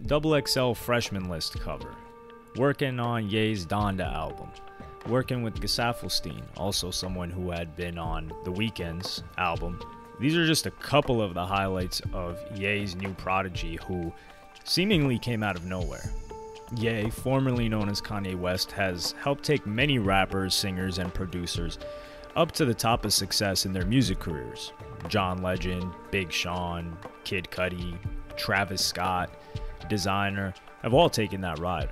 XXL freshman list cover, working on Ye's Donda album, working with Gesaffelstein, also someone who had been on The Weeknd's album. These are just a couple of the highlights of Ye's new prodigy who seemingly came out of nowhere. Ye, formerly known as Kanye West, has helped take many rappers, singers, and producers up to the top of success in their music careers. John Legend, Big Sean, Kid Cudi, Travis Scott, Designer have all taken that ride.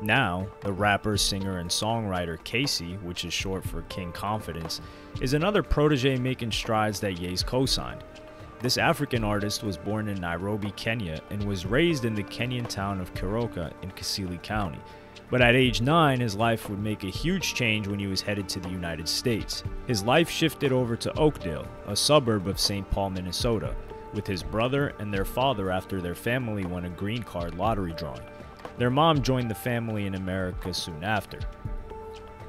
Now, the rapper, singer, and songwriter Casey, which is short for King Confidence, is another protege making strides that Ye's co-signed. This African artist was born in Nairobi, Kenya, and was raised in the Kenyan town of Kiroka in Kisili County. But at age 9, his life would make a huge change when he was headed to the United States. His life shifted over to Oakdale, a suburb of St. Paul, Minnesota, with his brother and their father after their family won a green card lottery drawing. Their mom joined the family in America soon after.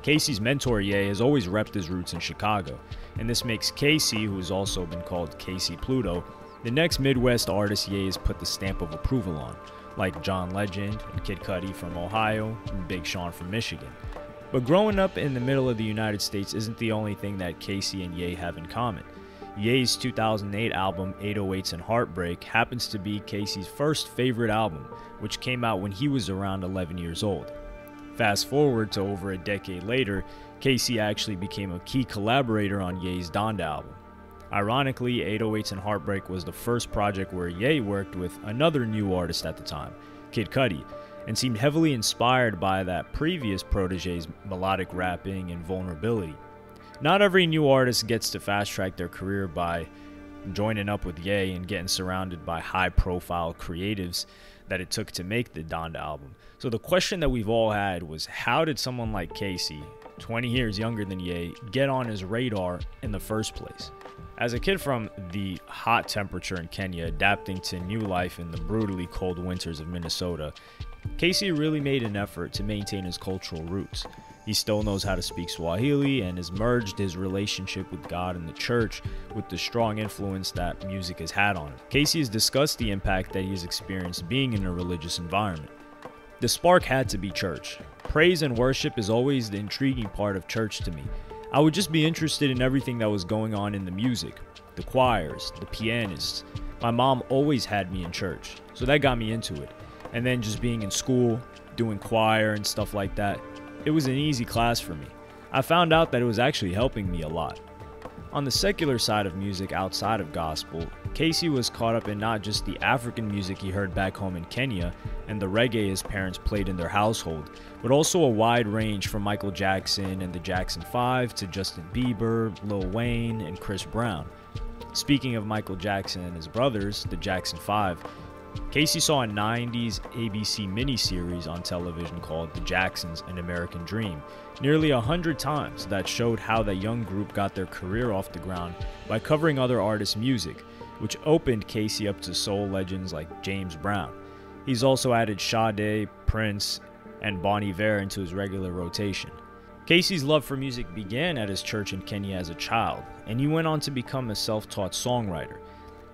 Casey's mentor Ye has always repped his roots in Chicago, and this makes Casey, who has also been called Casey Pluto, the next Midwest artist Ye has put the stamp of approval on, like John Legend and Kid Cudi from Ohio and Big Sean from Michigan. But growing up in the middle of the United States isn't the only thing that Casey and Ye have in common. Ye's 2008 album 808s and Heartbreak happens to be Casey's first favorite album, which came out when he was around 11 years old. Fast forward to over a decade later, Casey actually became a key collaborator on Ye's Donda album. Ironically, 808s and Heartbreak was the first project where Ye worked with another new artist at the time, Kid Cudi, and seemed heavily inspired by that previous protege's melodic rapping and vulnerability. Not every new artist gets to fast-track their career by joining up with Ye and getting surrounded by high-profile creatives that it took to make the Donda album. So the question that we've all had was, how did someone like Casey, 20 years younger than Ye, get on his radar in the first place? As a kid from the hot temperature in Kenya, adapting to new life in the brutally cold winters of Minnesota, Casey really made an effort to maintain his cultural roots. He still knows how to speak Swahili and has merged his relationship with God and the church with the strong influence that music has had on him. Casey has discussed the impact that he has experienced being in a religious environment. The spark had to be church. Praise and worship is always the intriguing part of church to me. I would just be interested in everything that was going on in the music, the choirs, the pianists. My mom always had me in church, so that got me into it. And then just being in school, doing choir and stuff like that, it was an easy class for me. I found out that it was actually helping me a lot. On the secular side of music outside of gospel, Casey was caught up in not just the African music he heard back home in Kenya and the reggae his parents played in their household, but also a wide range from Michael Jackson and the Jackson 5 to Justin Bieber, Lil Wayne, and Chris Brown. Speaking of Michael Jackson and his brothers, the Jackson 5, Casey saw a 90s ABC miniseries on television called The Jacksons: An American Dream, nearly 100 times, that showed how the young group got their career off the ground by covering other artists' music, which opened Casey up to soul legends like James Brown. He's also added Sade, Prince, and Bon Iver into his regular rotation. Casey's love for music began at his church in Kenya as a child, and he went on to become a self-taught songwriter.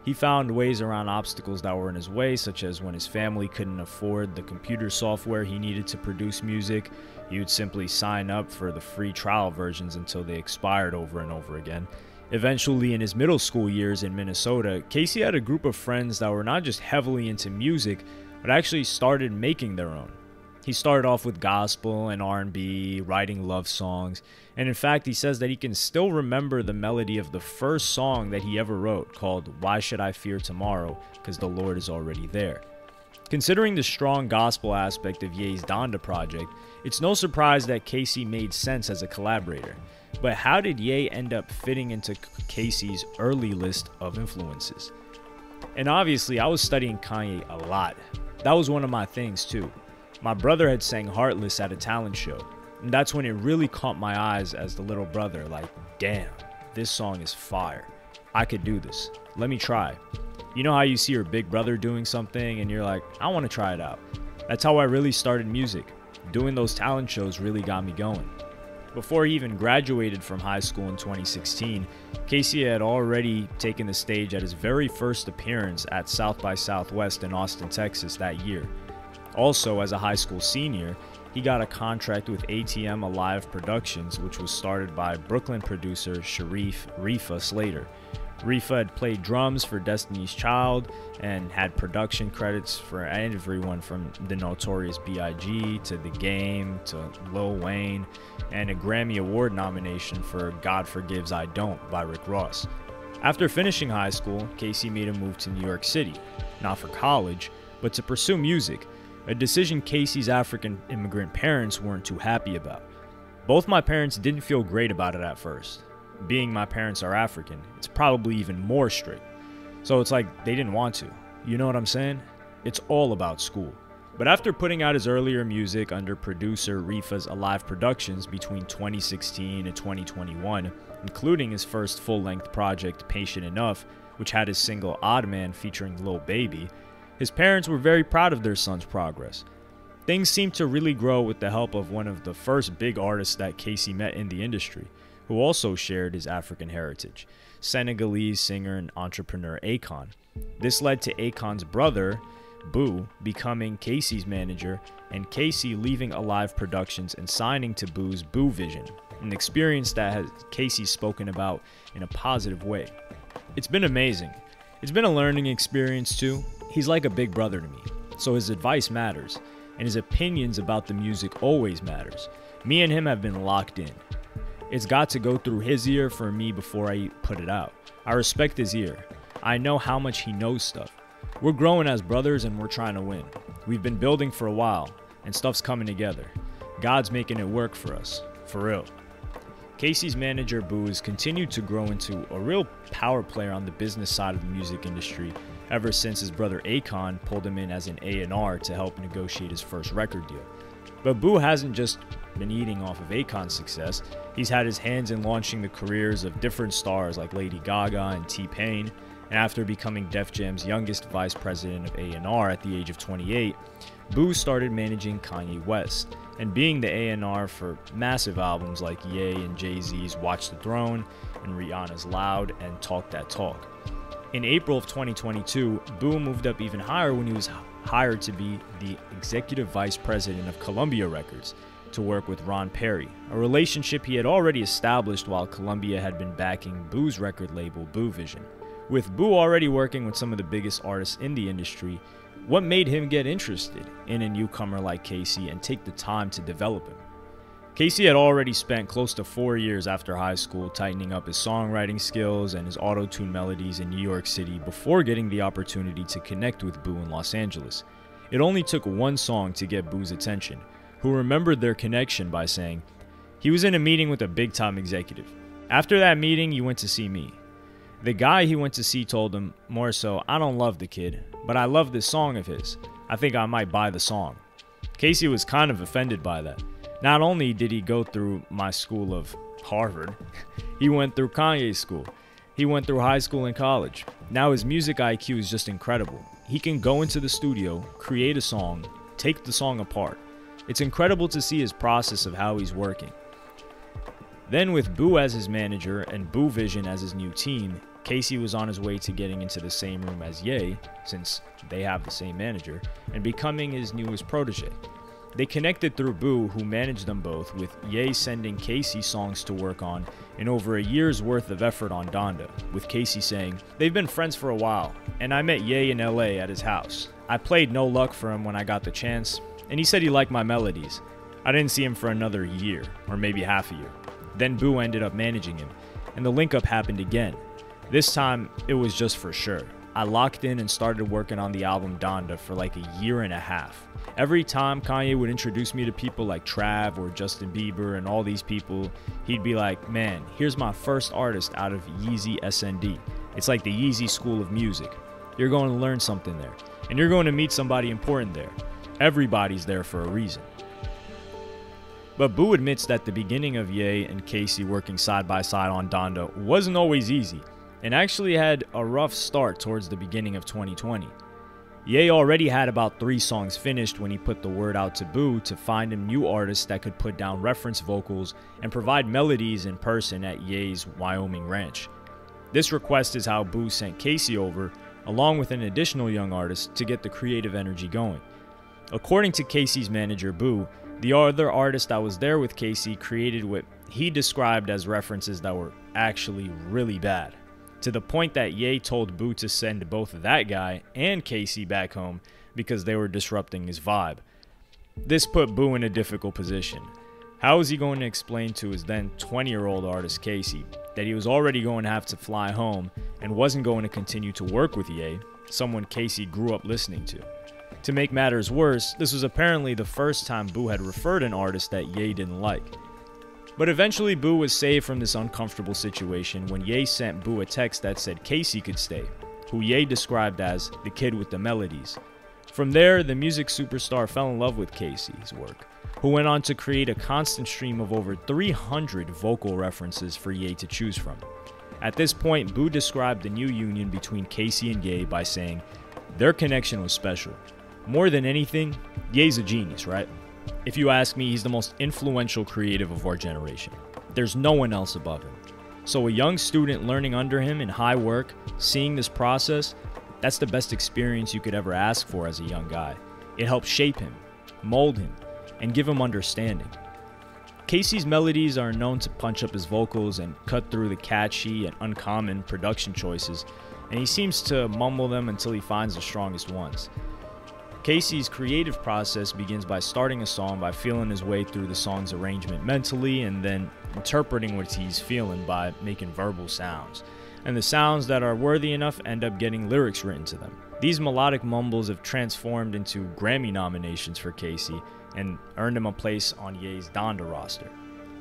He found ways around obstacles that were in his way, such as when his family couldn't afford the computer software he needed to produce music, he would simply sign up for the free trial versions until they expired over and over again. Eventually, in his middle school years in Minnesota, Casey had a group of friends that were not just heavily into music, but actually started making their own. He started off with gospel and R&B, writing love songs, and in fact he says that he can still remember the melody of the first song that he ever wrote, called Why Should I Fear Tomorrow, because the Lord is already there. Considering the strong gospel aspect of Ye's Donda project, it's no surprise that Casey made sense as a collaborator. But how did Ye end up fitting into Casey's early list of influences? And obviously I was studying Kanye a lot. That was one of my things too. My brother had sang Heartless at a talent show, and that's when it really caught my eyes as the little brother, like, damn, this song is fire. I could do this. Let me try. You know how you see your big brother doing something and you're like, I want to try it out. That's how I really started music. Doing those talent shows really got me going. Before he even graduated from high school in 2016, Casey had already taken the stage at his very first appearance at South by Southwest in Austin, Texas that year. Also, as a high school senior, he got a contract with ATM Alive Productions, which was started by Brooklyn producer Sharif Rifa Slater. Rifa had played drums for Destiny's Child and had production credits for everyone from the Notorious B.I.G. to The Game to Lil Wayne, and a Grammy Award nomination for God Forgives I Don't by Rick Ross. After finishing high school, Casey made a move to New York City, not for college, but to pursue music, a decision Casey's African immigrant parents weren't too happy about. Both my parents didn't feel great about it at first. Being my parents are African, it's probably even more strict. So it's like they didn't want to. You know what I'm saying? It's all about school. But after putting out his earlier music under producer Rifa's Alive Productions between 2016 and 2021, including his first full-length project Patient Enough, which had his single Odd Man featuring Lil Baby, his parents were very proud of their son's progress. Things seemed to really grow with the help of one of the first big artists that Casey met in the industry, who also shared his African heritage, Senegalese singer and entrepreneur Akon. This led to Akon's brother, Boo, becoming Casey's manager, and Casey leaving Alive Productions and signing to Boo's Boo Vision, an experience that has Casey spoken about in a positive way. It's been amazing. It's been a learning experience too. He's like a big brother to me, so his advice matters, and his opinions about the music always matters. Me and him have been locked in. It's got to go through his ear for me before I put it out. I respect his ear. I know how much he knows stuff. We're growing as brothers and we're trying to win. We've been building for a while, and stuff's coming together. God's making it work for us, for real. Casey's manager Boo has continued to grow into a real power player on the business side of the music industry ever since his brother Akon pulled him in as an A&R to help negotiate his first record deal. But Boo hasn't just been eating off of Akon's success. He's had his hands in launching the careers of different stars like Lady Gaga and T-Pain, and after becoming Def Jam's youngest vice president of A&R at the age of 28, Boo started managing Kanye West and being the A&R for massive albums like Ye and Jay-Z's Watch the Throne and Rihanna's Loud and Talk That Talk. In April of 2022, Boo moved up even higher when he was hired to be the executive vice president of Columbia Records to work with Ron Perry, a relationship he had already established while Columbia had been backing Boo's record label Boo Vision. With Boo already working with some of the biggest artists in the industry, what made him get interested in a newcomer like Casey and take the time to develop him? Casey had already spent close to 4 years after high school tightening up his songwriting skills and his auto-tune melodies in New York City before getting the opportunity to connect with Boo in Los Angeles. It only took one song to get Boo's attention, who remembered their connection by saying, "He was in a meeting with a big-time executive. After that meeting, you went to see me." The guy he went to see told him, more so, "I don't love the kid, but I love this song of his. I think I might buy the song." Casey was kind of offended by that. Not only did he go through my school of Harvard, he went through Kanye's school. He went through high school and college. Now his music IQ is just incredible. He can go into the studio, create a song, take the song apart. It's incredible to see his process of how he's working. Then with Boo as his manager and Boo Vision as his new team, Casey was on his way to getting into the same room as Ye, since they have the same manager, and becoming his newest protege. They connected through Boo, who managed them both, with Ye sending Casey songs to work on and over a year's worth of effort on Donda, with Casey saying, "They've been friends for a while, and I met Ye in LA at his house. I played No Luck for him when I got the chance, and he said he liked my melodies. I didn't see him for another year, or maybe half a year." Then Boo ended up managing him, and the link-up happened again. This time, it was just for sure. I locked in and started working on the album Donda for like a year and a half. Every time Kanye would introduce me to people like Trav or Justin Bieber and all these people, he'd be like, "Man, here's my first artist out of Yeezy SND. It's like the Yeezy School of Music. You're going to learn something there, and you're going to meet somebody important there. Everybody's there for a reason." But Boo admits that the beginning of Ye and Casey working side by side on Donda wasn't always easy, and actually had a rough start towards the beginning of 2020. Ye already had about 3 songs finished when he put the word out to Boo to find him new artists that could put down reference vocals and provide melodies in person at Ye's Wyoming ranch. This request is how Boo sent Casey over, along with an additional young artist, to get the creative energy going. According to Casey's manager, Boo, the other artist that was there with Casey created what he described as references that were actually really bad, to the point that Ye told Boo to send both that guy and Casey back home because they were disrupting his vibe. This put Boo in a difficult position. How was he going to explain to his then 20-year-old artist Casey that he was already going to have to fly home and wasn't going to continue to work with Ye, someone Casey grew up listening to? To make matters worse, this was apparently the first time Boo had referred an artist that Ye didn't like. But eventually Boo was saved from this uncomfortable situation when Ye sent Boo a text that said Casey could stay, who Ye described as the kid with the melodies. From there, the music superstar fell in love with Casey's work, who went on to create a constant stream of over 300 vocal references for Ye to choose from. At this point, Boo described the new union between Casey and Ye by saying, "Their connection was special. More than anything, Ye's a genius, right? If you ask me, he's the most influential creative of our generation. There's no one else above him. So a young student learning under him in high work, seeing this process, that's the best experience you could ever ask for as a young guy. It helps shape him, mold him, and give him understanding." Casey's melodies are known to punch up his vocals and cut through the catchy and uncommon production choices, and he seems to mumble them until he finds the strongest ones. Casey's creative process begins by starting a song by feeling his way through the song's arrangement mentally and then interpreting what he's feeling by making verbal sounds. And the sounds that are worthy enough end up getting lyrics written to them. These melodic mumbles have transformed into Grammy nominations for Casey and earned him a place on Ye's Donda roster.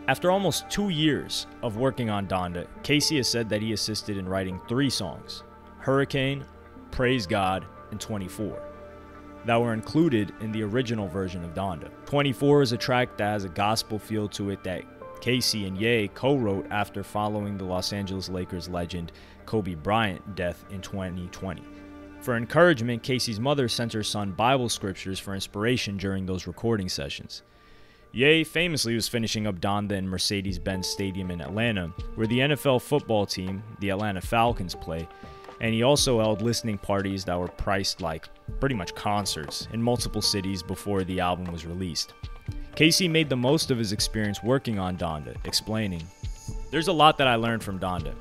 After almost 2 years of working on Donda, Casey has said that he assisted in writing 3 songs, Hurricane, Praise God, and 24, that were included in the original version of Donda. 24 is a track that has a gospel feel to it that Casey and Ye co-wrote after following the Los Angeles Lakers legend Kobe Bryant death in 2020. For encouragement, Casey's mother sent her son Bible scriptures for inspiration during those recording sessions. Ye famously was finishing up Donda in Mercedes-Benz Stadium in Atlanta, where the NFL football team, the Atlanta Falcons, play, and he also held listening parties that were priced like pretty much concerts in multiple cities before the album was released. Casey made the most of his experience working on Donda, explaining, "There's a lot that I learned from Donda.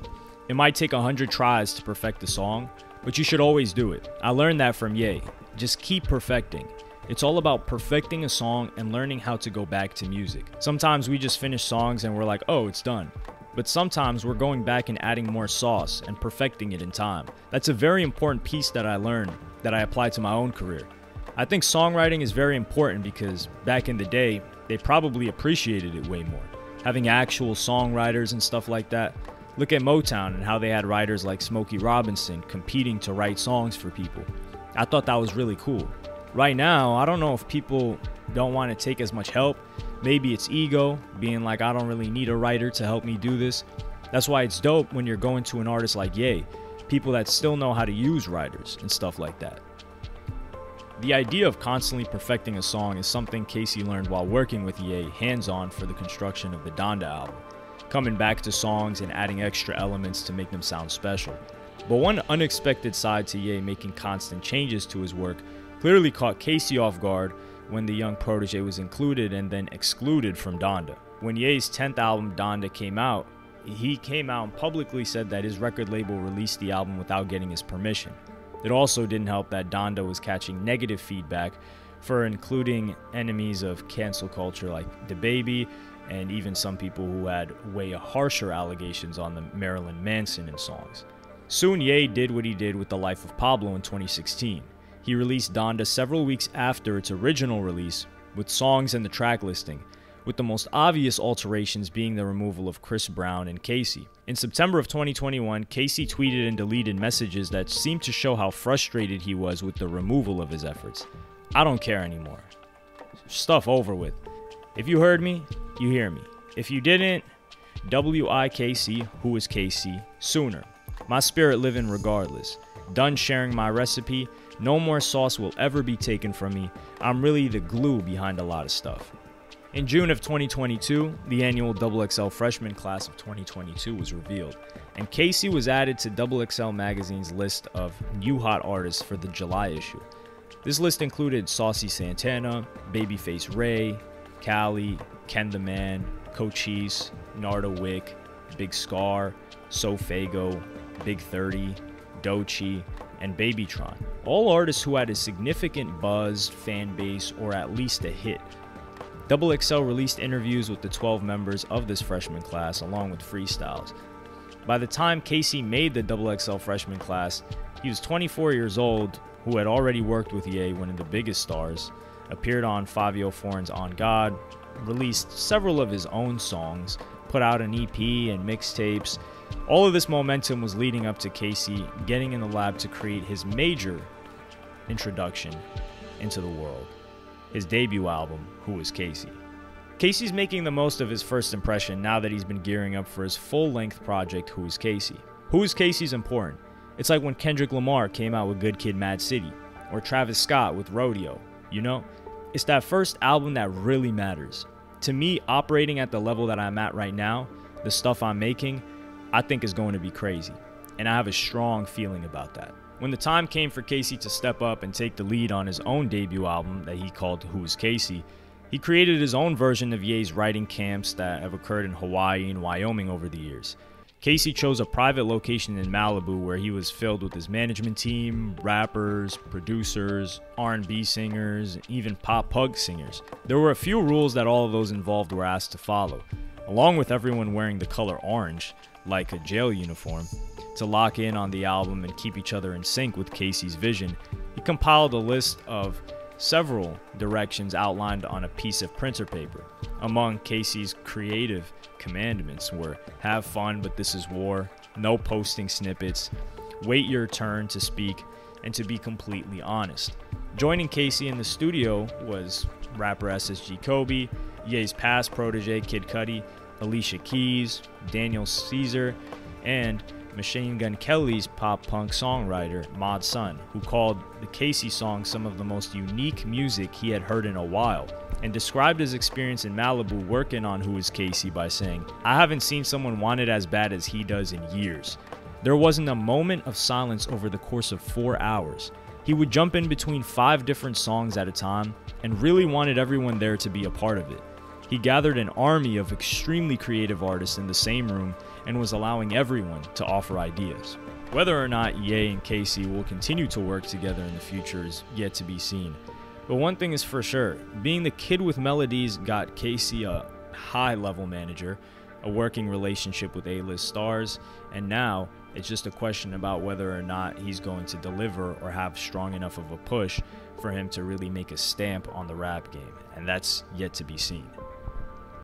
It might take 100 tries to perfect the song, but you should always do it. I learned that from Ye. Just keep perfecting. It's all about perfecting a song and learning how to go back to music. Sometimes we just finish songs and we're like, oh, it's done. But sometimes we're going back and adding more sauce and perfecting it in time. That's a very important piece that I learned that I apply to my own career. I think songwriting is very important because back in the day, they probably appreciated it way more. Having actual songwriters and stuff like that. Look at Motown and how they had writers like Smokey Robinson competing to write songs for people. I thought that was really cool. Right now, I don't know if people don't want to take as much help. Maybe it's ego, being like, I don't really need a writer to help me do this. That's why it's dope when you're going to an artist like Ye, people that still know how to use writers and stuff like that. The idea of constantly perfecting a song is something Casey learned while working with Ye hands-on for the construction of the Donda album, coming back to songs and adding extra elements to make them sound special. But one unexpected side to Ye making constant changes to his work clearly caught Casey off guard when the young Protégé was included and then excluded from Donda. When Ye's 10th album Donda came out, he came out and publicly said that his record label released the album without getting his permission. It also didn't help that Donda was catching negative feedback for including enemies of cancel culture like DaBaby and even some people who had way harsher allegations on the Marilyn Manson in songs. Soon Ye did what he did with The Life of Pablo in 2016. He released Donda several weeks after its original release, with songs and the track listing, with the most obvious alterations being the removal of Chris Brown and Casey. In September of 2021, Casey tweeted and deleted messages that seemed to show how frustrated he was with the removal of his efforts. I don't care anymore. Stuff over with. If you heard me, you hear me. If you didn't, WIKC, who is Casey, sooner. My spirit living regardless. Done sharing my recipe. No more sauce will ever be taken from me. I'm really the glue behind a lot of stuff. In June of 2022, the annual XXL freshman class of 2022 was revealed, and Casey was added to XXL magazine's list of new hot artists for the July issue. This list included Saucy Santana, Babyface Ray, Cali, Ken the Man, Cochise, Nardo Wick, Big Scar, Sofago, Big 30, Doechii, and Babytron. All artists who had a significant buzz, fan base, or at least a hit. XXL released interviews with the 12 members of this freshman class along with freestyles. By the time Casey made the XXL freshman class, he was 24 years old, who had already worked with Ye, one of the biggest stars, appeared on Fabio Foreign's On God, released several of his own songs, put out an EP and mixtapes. All of this momentum was leading up to Casey getting in the lab to create his major introduction into the world, his debut album, Who Is Casey. Casey's making the most of his first impression now that he's been gearing up for his full-length project, Who Is Casey. Who Is Casey's important. It's like when Kendrick Lamar came out with Good Kid, Mad City, or Travis Scott with Rodeo, you know? It's that first album that really matters. To me, operating at the level that I'm at right now, the stuff I'm making, I think is going to be crazy. And I have a strong feeling about that. When the time came for Casey to step up and take the lead on his own debut album that he called Who Is Casey, he created his own version of Ye's writing camps that have occurred in Hawaii and Wyoming over the years. Casey chose a private location in Malibu where he was filled with his management team, rappers, producers, R&B singers, even pop punk singers. There were a few rules that all of those involved were asked to follow, along with everyone wearing the color orange, like a jail uniform. To lock in on the album and keep each other in sync with Casey's vision, he compiled a list of several directions outlined on a piece of printer paper. Among Casey's creative commandments were have fun, but this is war, no posting snippets, wait your turn to speak, and to be completely honest. Joining Casey in the studio was rapper SSG Kobe, Ye's past protege Kid Cudi, Alicia Keys, Daniel Caesar, and Machine Gun Kelly's pop-punk songwriter, Mod Sun, who called the Casey song some of the most unique music he had heard in a while, and described his experience in Malibu working on Who Is Casey by saying, "I haven't seen someone want it as bad as he does in years. There wasn't a moment of silence over the course of 4 hours. He would jump in between 5 different songs at a time, and really wanted everyone there to be a part of it. He gathered an army of extremely creative artists in the same room and was allowing everyone to offer ideas." Whether or not Ye and Casey will continue to work together in the future is yet to be seen. But one thing is for sure, being the kid with melodies got Casey a high-level manager, a working relationship with A-list stars, and now it's just a question about whether or not he's going to deliver or have strong enough of a push for him to really make a stamp on the rap game, and that's yet to be seen.